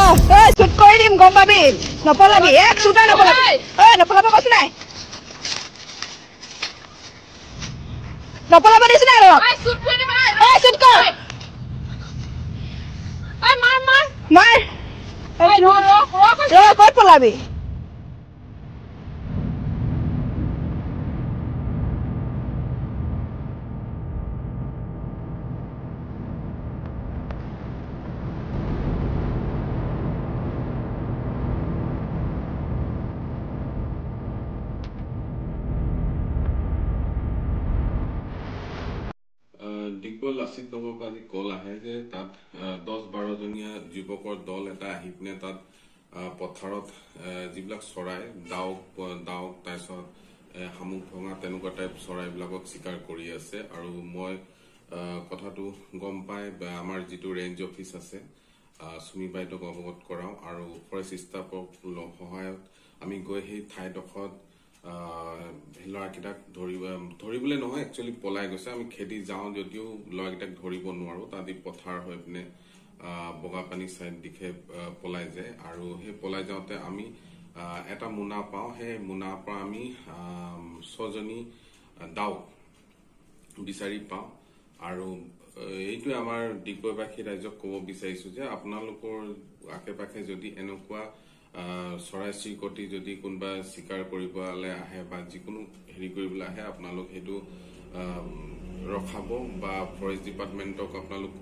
চুট কৰি দিম গম পাবি নপলাবি এক চুটা নপলাবি নপলাব কৈছো নাই নপলাব দিছো নাই চুট কৰ মাৰ ক'ত পলাবি ডিগবল লাচিত নগৰৰ পৰা আজি কল আহে যে তাত 10-12 জনীয়া যুৱকৰ দল এটা আহি পিনে তাত পথাৰত যিবিলাক চৰাই ডাউক তাৰপিছত শামুক ভঙা তেনেকুৱা টাইপ চৰাইবিলাকক চিকাৰ কৰি আছে আৰু মই কথাটো গম পাই আমাৰ যিটো ৰেঞ্জ অফিচ আছে সুমি বাইদেউক অৱগত কৰাও আৰু ফৰেষ্ট ষ্টাফক সহায়ত আমি গৈ সেই ঠাইডোখৰত ল'ৰাকেইটাক ধৰিবলৈ নহয় একচুৱেলি পলাই গৈছে আমি খেদি যাওঁ যদিও ল'ৰাকেইটাক ধৰিব নোৱাৰো তাত পথাৰ হৈ পিনে বগাপানী চাইড দিশে পলাই যায় আৰু সেই পলাই যাওঁতে আমি এটা মোনা পাওঁ সেই মোনাৰ পৰা আমি 6 জনী ডাউক বিচাৰি পাওঁ আৰু এইটোৱে আমাৰ ডিগবৈবাসী ৰাইজক ক'ব বিচাৰিছো যে আপোনালোকৰ আশে পাশে যদি এনেকুৱা চৰাই চিৰিকটি যদি কোনোবা চিকাৰ কৰিবলৈ আহে বা যিকোনো হেৰি কৰিবলৈ আহে আপোনালোক সেইটো ৰখাব বা ফৰেষ্ট ডিপাৰ্টমেণ্টক আপোনালোক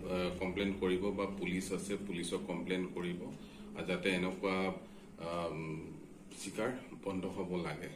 কমপ্লেইন কৰিব বা পুলিচ আছে পুলিচক কমপ্লেইন কৰিব যাতে এনেকুৱা চিকাৰ বন্ধ হ'ব লাগে।